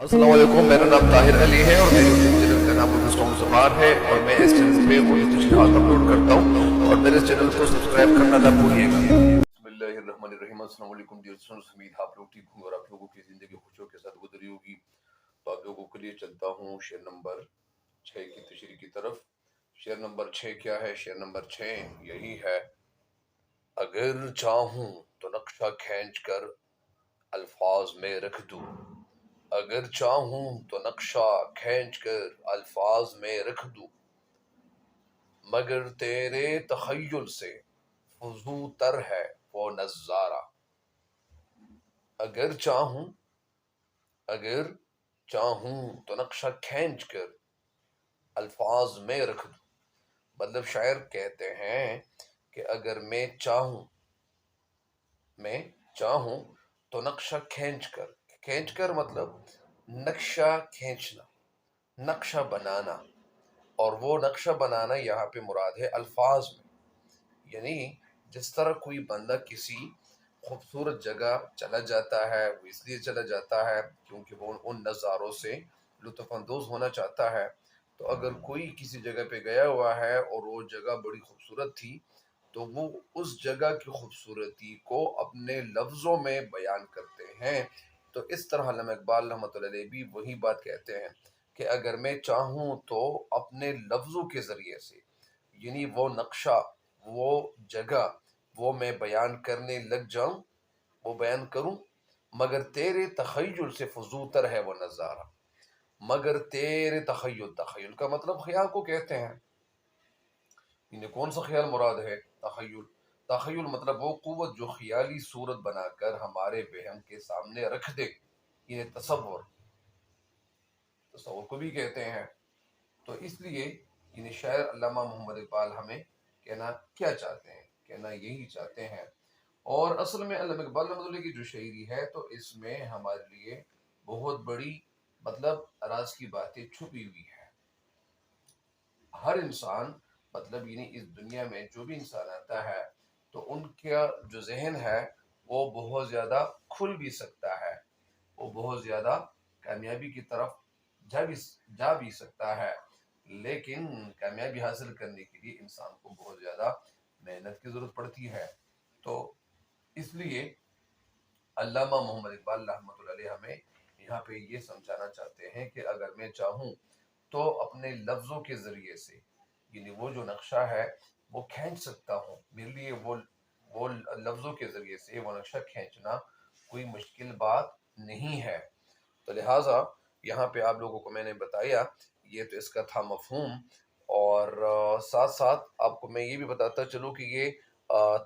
السلام علیکم، میرا نام طاہر علی ہے اور میرے یوٹیوب چینل کا نام مسٹر زبار ہے اور میں اس چینل پہ اردو تشریحات اپلوڈ کرتا ہوں اور میرے چینل کو سبسکرائب کرنا نہ بھولیے گا۔ بسم اللہ الرحمن الرحیم۔ السلام علیکم ڈیئر اسٹوڈنٹس، امید آپ لوگ ٹھیک ہوں گے اور آپ لوگوں کی زندگی خوشیوں کے ساتھ گزری ہوگی۔ تو آپ لوگوں کے لیے چلتا ہوں شعر نمبر 6 کی تشریح کی طرف۔ شعر نمبر 6 کیا ہے؟ شعر نمبر 6 یہی ہے: اگر چاہوں تو نقشہ کھینچ کر الفاظ میں رکھ دوں، اگر چاہوں تو نقشہ کھینچ کر الفاظ میں رکھ دوں، مگر تیرے تخیل سے فضو تر ہے وہ نظارہ۔ اگر چاہوں اگر چاہوں تو نقشہ کھینچ کر الفاظ میں رکھ دوں، مطلب شاعر کہتے ہیں کہ اگر میں چاہوں تو نقشہ کھینچ کر مطلب نقشہ کھینچنا، نقشہ بنانا، اور وہ نقشہ بنانا یہاں پہ مراد ہے الفاظ میں۔ یعنی جس طرح کوئی بندہ کسی خوبصورت جگہ چلا جاتا ہے، وہ اس لیے چلا جاتا ہے کیونکہ وہ ان نظاروں سے لطف اندوز ہونا چاہتا ہے۔ تو اگر کوئی کسی جگہ پہ گیا ہوا ہے اور وہ جگہ بڑی خوبصورت تھی تو وہ اس جگہ کی خوبصورتی کو اپنے لفظوں میں بیان کرتے ہیں۔ تو اس طرح علامہ اقبال رحمۃ اللہ علیہ بھی وہی بات کہتے ہیں کہ اگر میں چاہوں تو اپنے لفظوں کے ذریعے سے، یعنی وہ نقشہ، وہ جگہ، وہ میں بیان کرنے لگ جاؤں، وہ بیان کروں، مگر تیرے تخیل سے فضوتر ہے وہ نظارہ۔ مگر تیرے تخیل کا مطلب خیال کو کہتے ہیں۔ انہیں کون سا خیال مراد ہے؟ تخیل مطلب وہ قوت جو خیالی صورت بنا کر ہمارے وہم کے سامنے رکھ دے، انہیں تصور کو بھی کہتے ہیں۔ تو اس لیے انہیں شاعر علامہ محمد اقبال ہمیں کہنا کیا چاہتے ہیں؟ کہنا یہی چاہتے ہیں۔ اور اصل میں علامہ اقبال رحمۃ اللہ کی جو شاعری ہے تو اس میں ہمارے لیے بہت بڑی مطلب راز کی باتیں چھپی ہوئی ہے۔ ہر انسان مطلب یعنی اس دنیا میں جو بھی انسان آتا ہے تو ان کا جو ذہن ہے وہ بہت زیادہ کھل بھی سکتا ہے، وہ بہت زیادہ کامیابی کی طرف جا بھی سکتا ہے، لیکن کامیابی حاصل کرنے کے لیے انسان کو بہت زیادہ محنت کی ضرورت پڑتی ہے۔ تو اس لیے علامہ محمد اقبال رحمۃ اللہ علیہ ہمیں یہاں پہ یہ سمجھانا چاہتے ہیں کہ اگر میں چاہوں تو اپنے لفظوں کے ذریعے سے، یعنی وہ جو نقشہ ہے وہ کھینچ سکتا ہوں۔ میرے لیے وہ لفظوں کے ذریعے سے وہ نقشہ کھینچنا کوئی مشکل بات نہیں ہے۔ تو لہٰذا یہاں پہ آپ لوگوں کو میں نے بتایا، یہ تو اس کا تھا مفہوم، اور ساتھ ساتھ آپ کو میں یہ بھی بتاتا چلوں کہ یہ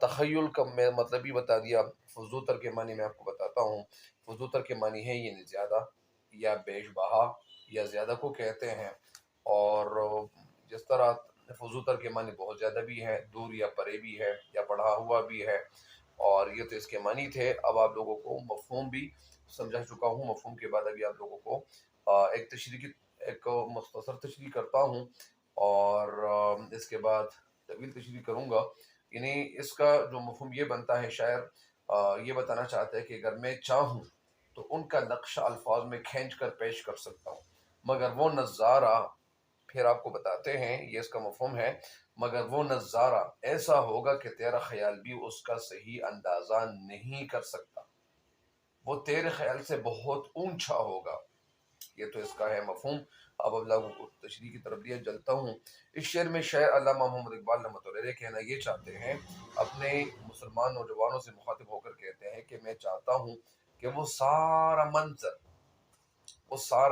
تخیل کا میں مطلب بھی بتا دیا۔ فضوتر کے معنی میں آپ کو بتاتا ہوں۔ فضوتر کے معنی ہے یعنی زیادہ یا بیش بہا یا زیادہ کو کہتے ہیں، اور جس طرح فضوتر کے معنی بہت زیادہ بھی ہے، دور یا پرے بھی ہے یا بڑھا ہوا بھی ہے، اور یہ تو اس کے معنی تھے۔ اب آپ لوگوں کو مفہوم بھی سمجھا چکا ہوں۔ مفہوم کے بعد ابھی آپ لوگوں کو ایک مختصر تشریح کرتا ہوں، اور اس کے بعد طویل تشریح کروں گا۔ یعنی اس کا جو مفہوم یہ بنتا ہے، شاعر یہ بتانا چاہتا ہے کہ اگر میں چاہوں تو ان کا نقشہ الفاظ میں کھینچ کر پیش کر سکتا ہوں، مگر وہ نظارہ، پھر آپ کو بتاتے ہیں یہ اس کا مفہوم ہے، مگر وہ نظارہ ایسا ہوگا کہ تیرا خیال بھی اس کا صحیح اندازہ نہیں کر سکتا، وہ تیرے خیال سے بہت اونچا ہوگا۔ یہ تو اس کا ہے مفہوم۔ اب لوگوں کو تشریح کی طرف لیا چلتا ہوں۔ اس شعر میں شاعر علامہ محمد اقبال رحمۃ اللہ علیہ کہنا یہ چاہتے ہیں، اپنے مسلمان نوجوانوں سے مخاطب ہو کر کہتے ہیں کہ میں چاہتا ہوں کہ وہ سارا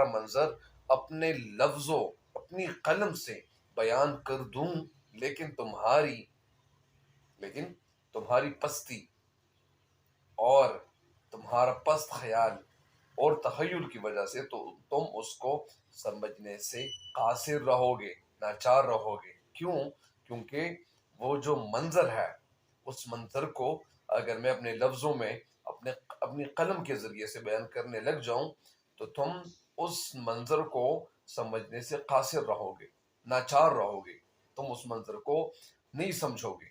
منظر اپنے لفظوں، اپنی قلم سے بیان کر دوں، لیکن تمہاری پستی اور تمہارا پست خیال اور تخیل کی وجہ سے تو تم اس کو سمجھنے سے قاصر رہو گے، ناچار رہو گے۔ کیوں؟ کیونکہ وہ جو منظر ہے، اس منظر کو اگر میں اپنے لفظوں میں اپنی قلم کے ذریعے سے بیان کرنے لگ جاؤں تو تم اس منظر کو سمجھنے سے قاصر رہو گے، ناچار رہو گے، تم اس منظر کو نہیں سمجھو گے۔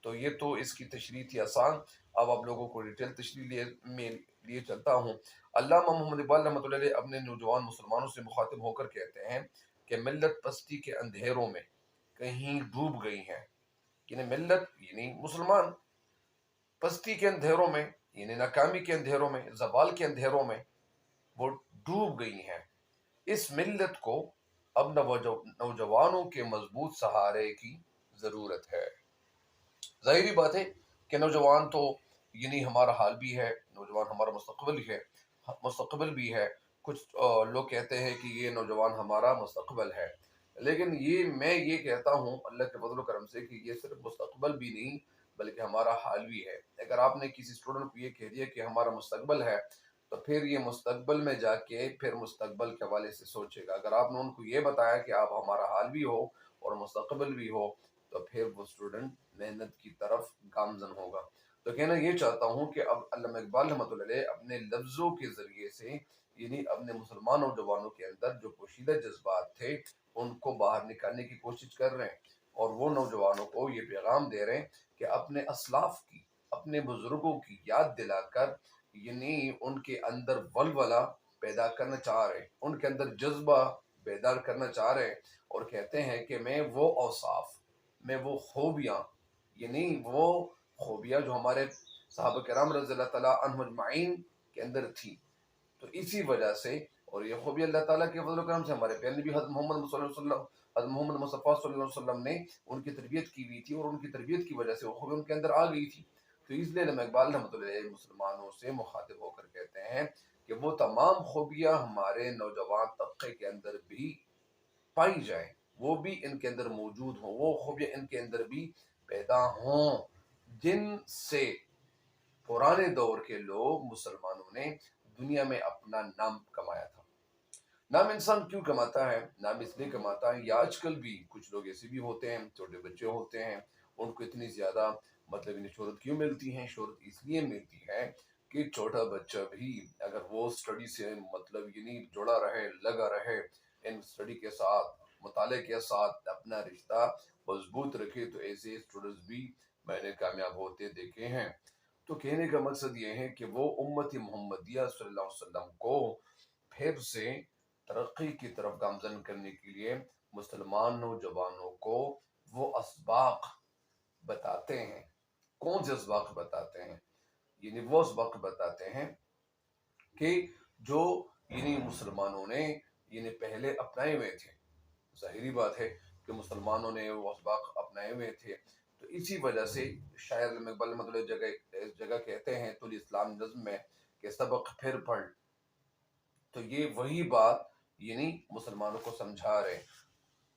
تو یہ تو اس کی تشریح تھی آسان. اب آپ لوگوں کو ڈیٹیل تشریح میں لیے چلتا ہوں. علامہ محمد اقبال رحمۃ اللہ علیہ اپنے نوجوان مسلمانوں سے مخاطب ہو کر کہتے ہیں کہ ملت پستی کے اندھیروں میں کہیں ڈوب گئی ہیں. یعنی ملت یعنی مسلمان پستی کے اندھیروں میں، یعنی ناکامی کے اندھیروں میں، زوال کے اندھیروں میں وہ ڈوب گئی ہیں. اس ملت کو اب نوجوانوں کے مضبوط سہارے کی ضرورت ہے. ظاہری بات ہے کہ نوجوان تو یعنی ہمارا حال بھی ہے، نوجوان ہمارا مستقبل بھی ہے. کچھ لوگ کہتے ہیں کہ یہ نوجوان ہمارا مستقبل ہے، لیکن میں یہ کہتا ہوں اللہ کے فضل و کرم سے کہ یہ صرف مستقبل بھی نہیں بلکہ ہمارا حال بھی ہے. اگر آپ نے کسی اسٹوڈنٹ کو یہ کہہ دیا کہ ہمارا مستقبل ہے تو پھر یہ مستقبل میں جا کے پھر مستقبل کے حوالے سے سوچے گا. اگر آپ نے ان کو یہ بتایا کہ آپ ہمارا حال بھی ہو اور مستقبل بھی ہو تو پھر وہ اسٹوڈنٹ محنت کی طرف گامزن ہوگا. تو کہنا یہ چاہتا ہوں کہ اب علامہ اقبال رحمۃ اللہ علیہ اپنے لفظوں کے ذریعے سے یعنی اپنے مسلمان نوجوانوں کے اندر جو پوشیدہ جذبات تھے ان کو باہر نکالنے کی کوشش کر رہے ہیں، اور وہ نوجوانوں کو یہ پیغام دے رہے ہیں کہ اپنے اسلاف کی، اپنے بزرگوں کی یاد دلا کر یعنی ان کے اندر ولولہ پیدا کرنا چاہ رہے ہیں، ان کے اندر جذبہ بیدار کرنا چاہ رہے ہیں، اور کہتے ہیں کہ میں وہ اوصاف، میں وہ خوبیاں، یعنی وہ خوبیاں جو ہمارے صحابہ کرام رضی اللہ تعالیٰ عنہم اجمعین کے اندر تھی، تو اسی وجہ سے اور یہ خوبی اللہ تعالیٰ کے فضل و کرم سے ہمارے پیارے نبی حضرت محمد صلی اللہ علیہ وسلم، حضرت محمد مصطفیٰ صلی اللہ علیہ وسلم نے ان کی تربیت کی ہوئی تھی، اور ان کی تربیت کی وجہ سے وہ خوبی ان کے اندر آ گئی تھی. تو اس لیے علامہ اقبال رحمۃ اللہ علیہ مسلمانوں سے مخاطب ہو کر کہتے ہیں کہ وہ تمام خوبیاں ہمارے نوجوان طبقے کے اندر بھی پائی جائیں، وہ بھی ان کے اندر موجود ہوں، وہ خوبیاں ان کے اندر بھی پیدا ہوں جن سے پرانے دور کے لوگ مسلمانوں نے دنیا میں اپنا نام کمایا تھا. نام انسان کیوں کماتا ہے؟ نام اس لیے کماتا ہے، یا آج کل بھی کچھ لوگ ایسے بھی ہوتے ہیں، چھوٹے بچے ہوتے ہیں، ان کو اتنی زیادہ انہیں شہرت کیوں ملتی ہے؟ شہرت اس لیے ملتی ہے کہ چھوٹا بچہ بھی اگر وہ اسٹڈی سے یعنی جڑا رہے، لگا رہے، ان اسٹڈی کے ساتھ، مطالعے کے ساتھ اپنا رشتہ مضبوط رکھے، تو ایسے اسٹوڈنٹس بھی میں نے کامیاب ہوتے دیکھے ہیں. تو کہنے کا مقصد یہ ہے کہ وہ امت محمدیہ صلی اللہ علیہ وسلم کو پھر سے ترقی کی طرف گامزن کرنے کے لیے مسلمان نوجوانوں کو وہ اسباق بتاتے ہیں. کون سے اسباق بتاتے ہیں؟ یعنی وہ اسباق بتاتے ہیں کہ جو یعنی مسلمانوں نے یعنی پہلے اپنائے ہوئے تھے. ظاہری بات ہے کہ مسلمانوں نے وہ اسباق اپنائے ہوئے تھے، تو اسی وجہ سے شاعر علامہ اقبال رحمۃ اللہ جگہ کہتے ہیں تو اسلام نظم میں کہ سبق پھر پڑھ. تو یہ وہی بات یعنی مسلمانوں کو سمجھا رہے.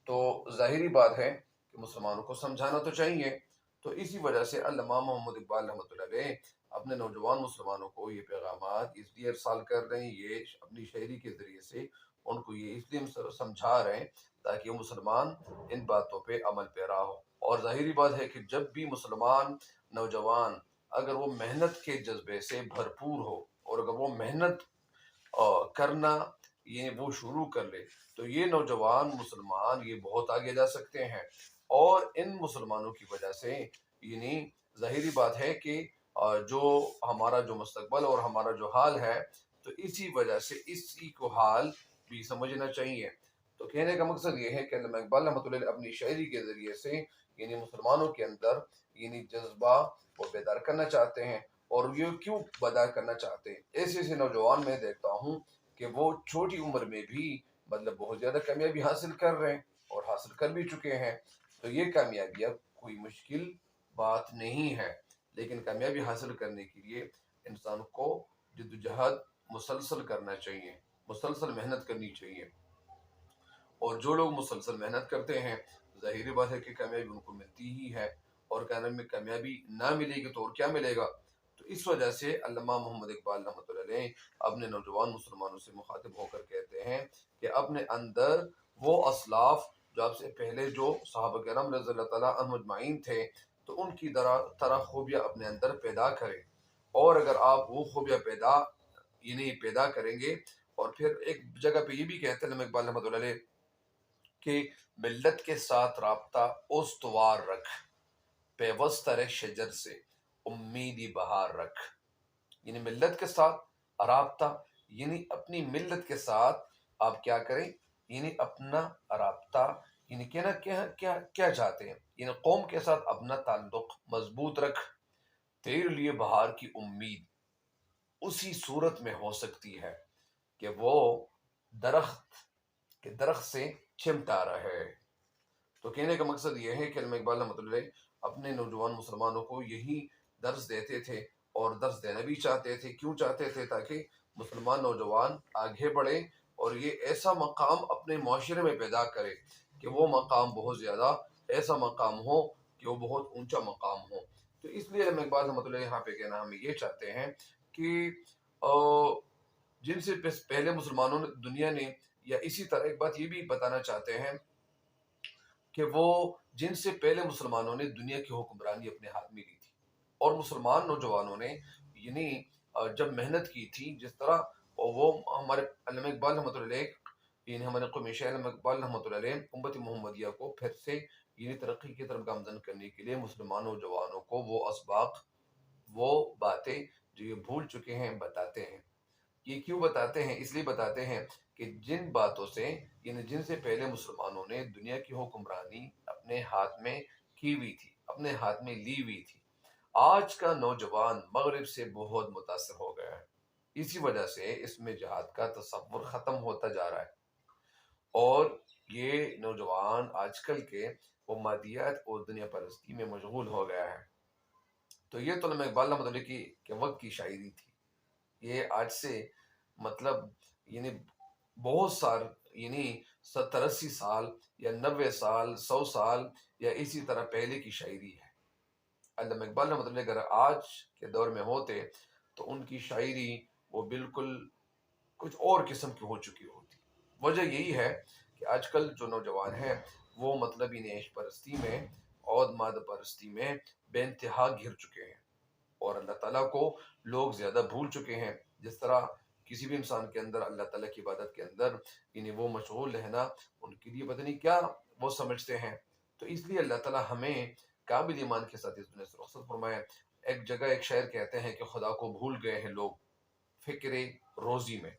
تو ظاہری بات ہے کہ مسلمانوں کو سمجھانا تو چاہیے. تو اسی وجہ سے علامہ محمد اقبال رحمۃ اللہ علیہ اپنے نوجوان مسلمانوں کو یہ پیغامات اس لیے ارسال کر رہے ہیں، یہ اپنی شاعری کے ذریعے سے ان کو یہ اس لیے سمجھا رہے ہیں تاکہ وہ مسلمان ان باتوں پہ عمل پیرا ہو. اور ظاہری بات ہے کہ جب بھی مسلمان نوجوان اگر وہ محنت کے جذبے سے بھرپور ہو اور اگر وہ محنت کرنا یہ وہ شروع کر لے تو یہ نوجوان مسلمان یہ بہت آگے جا سکتے ہیں. اور ان مسلمانوں کی وجہ سے یعنی ظاہری بات ہے کہ جو ہمارا جو مستقبل اور ہمارا جو حال ہے تو اسی وجہ سے اسی کو حال بھی سمجھنا چاہیے. تو کہنے کا مقصد یہ ہے کہ علامہ اقبال رحمۃ اللہ اپنی شاعری کے ذریعے سے یعنی مسلمانوں کے اندر یعنی جذبہ وہ بیدار کرنا چاہتے ہیں. اور یہ کیوں بیدار کرنا چاہتے ہیں؟ ایسے نوجوان میں دیکھتا ہوں کہ وہ چھوٹی عمر میں بھی بہت زیادہ کامیابی حاصل کر رہے ہیں اور حاصل کر بھی چکے ہیں. تو یہ کامیابیاں کوئی مشکل بات نہیں ہے، لیکن کامیابی حاصل کرنے کے لیے انسان کو جدوجہد مسلسل کرنا چاہیے، مسلسل محنت کرنی چاہیے. اور جو لوگ مسلسل محنت کرتے ہیں ظاہری بات ہے کہ کامیابی ان کو ملتی ہی ہے، اور کامیابی نہ ملے گی تو اور کیا ملے گا. تو اس وجہ سے علامہ محمد اقبال رحمۃ اللہ علیہ اپنے نوجوان مسلمانوں سے مخاطب ہو کر کہتے ہیں کہ اپنے اندر وہ اسلاف جو آپ سے پہلے جو صحابہ کرام رضی اللہ تعالیٰ عنہم اجمعین تھے تو ان کی طرح خوبیاں اپنے اندر پیدا کریں. اور اگر آپ وہ خوبیاں پیدا کریں گے، اور پھر ایک جگہ پہ یہ بھی کہتے ہیں علامہ اقبال رحمۃ اللہ علیہ کہ ملت کے ساتھ رابطہ استوار رکھ. پیوستر شجر سے امیدی بہار رکھ، یعنی ملت کے ساتھ رابطہ، یعنی اپنی ملت کے ساتھ آپ کیا کریں، یعنی اپنا رابطہ، یعنی کہنا کیا کیا کیا چاہتے ہیں، یعنی قوم کے ساتھ اپنا تعلق مضبوط رکھ۔ تیرے لیے بہار کی امید اسی صورت میں ہو سکتی ہے کہ وہ درخت کے درخت سے چمٹا رہے۔ تو کہنے کا مقصد یہ ہے کہ علامہ اقبال رحمۃ اللہ علیہ اپنے نوجوان مسلمانوں کو یہی درس دیتے تھے، اور درس دینا بھی چاہتے تھے۔ کیوں چاہتے تھے؟ تاکہ مسلمان نوجوان آگے بڑھے اور یہ ایسا مقام اپنے معاشرے میں پیدا کرے کہ وہ مقام بہت زیادہ ایسا مقام ہو کہ وہ بہت اونچا مقام ہو۔ تو اس لیے علامہ اقبال رحمۃ اللہ یہاں پہ کہنا ہم یہ چاہتے ہیں کہ جن سے پہلے مسلمانوں نے دنیا نے، یا اسی طرح ایک بات یہ بھی بتانا چاہتے ہیں کہ وہ جن سے پہلے مسلمانوں نے دنیا کی حکمرانی اپنے ہاتھ میں لی تھی، اور مسلمان نوجوانوں نے یعنی جب محنت کی تھی، جس طرح وہ ہمارے علامہ اقبال رحمۃ اللہ علیہ، یعنی ہمارے قومی شاعر علامہ اقبال رحمۃ اللہ علیہ امت محمدیہ کو پھر سے یعنی ترقی کی طرف گامزن کرنے کے لیے مسلمان نوجوانوں کو وہ اسباق، وہ باتیں جو یہ بھول چکے ہیں بتاتے ہیں۔ یہ کیوں بتاتے ہیں؟ اس لیے بتاتے ہیں کہ جن باتوں سے، یعنی جن سے پہلے مسلمانوں نے دنیا کی حکمرانی اپنے ہاتھ میں کی ہوئی تھی، اپنے ہاتھ میں لی ہوئی تھی، آج کا نوجوان مغرب سے بہت متاثر ہو گیا ہے۔ اسی وجہ سے اس میں جہاد کا تصور ختم ہوتا جا رہا ہے، اور یہ نوجوان آج کل کے وہ مادیات اور دنیا پرستی میں مشغول ہو گیا ہے۔ تو یہ تو علامہ اقبال رحمۃ اللہ کی کے وقت کی شاعری تھی۔ یہ آج سے مطلب یعنی بہت یعنی 70 80 سال یا 90 سال 100 سال یا اسی طرح پہلے کی شاعری ہے۔ علامہ اقبال رحمۃ اللہ اگر آج کے دور میں ہوتے تو ان کی شاعری وہ بالکل کچھ اور قسم کی ہو چکی ہوتی۔ وجہ یہی ہے کہ آج کل جو نوجوان ہیں وہ مطلبی عیش پرستی میں اور مادہ پرستی میں بے انتہا گر چکے ہیں، اور اللہ تعالیٰ کو لوگ زیادہ بھول چکے ہیں۔ جس طرح کسی بھی انسان کے اندر اللہ تعالیٰ کی عبادت کے اندر یعنی وہ مشغول رہنا ان کے لیے پتہ نہیں کیا وہ سمجھتے ہیں۔ تو اس لیے اللہ تعالیٰ ہمیں کامل ایمان کے ساتھ اس دنیا سے رخصت فرمائے۔ ایک جگہ ایک شاعر کہتے ہیں کہ خدا کو بھول گئے ہیں لوگ فکر روزی میں،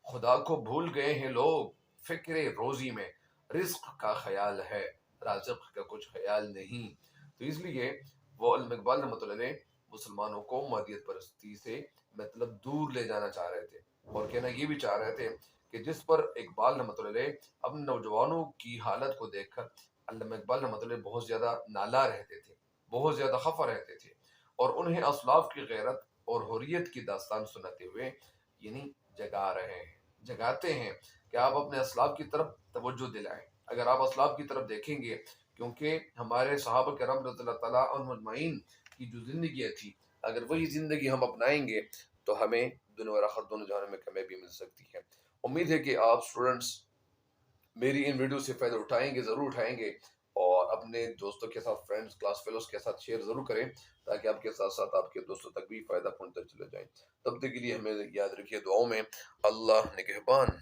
خدا کو بھول گئے ہیں لوگ فکر روزی میں، رزق کا خیال ہے رازق کا کچھ خیال نہیں۔ تو اس لیے وہ علامہ اقبال رحمۃ اللہ علیہ مسلمانوں کو مادیت پرستی سے مطلب دور لے جانا چاہ رہے تھے، اور کہنا یہ بھی چاہ رہے تھے کہ جس پر اقبال رحمۃ اللہ علیہ اپنے نوجوانوں کی حالت کو دیکھ کر علامہ اقبال رحمۃ اللہ بہت زیادہ نالا رہتے تھے، بہت زیادہ خفا رہتے تھے، اور انہیں اسلاف کی غیرت اور حریت کی داستان سناتے ہوئے یعنی جگاتے ہیں کہ آپ اپنے اسلاف کی طرف توجہ دلائیں۔ اگر آپ اسلاف کی طرف دیکھیں گے، کیونکہ ہمارے صحابہ کرام رضی اللہ تعالیٰ عنہم اجمعین کی جو زندگی تھی، اگر وہی زندگی ہم اپنائیں گے تو ہمیں دنیا اور آخرت دونوں جہانوں میں کامیابی مل سکتی ہے۔ امید ہے کہ آپ اسٹوڈنٹس میری ان ویڈیو سے فائدہ اٹھائیں گے، ضرور اٹھائیں گے، اور اپنے دوستوں کے ساتھ، فرینڈز، کلاس فیلوز کے ساتھ شیئر ضرور کریں، تاکہ آپ کے ساتھ ساتھ آپ کے دوستوں تک بھی فائدہ پہنچتا چلے جائیں۔ تب تک کے لیے ہمیں یاد رکھیے دعاؤں میں۔ اللہ نگہبان۔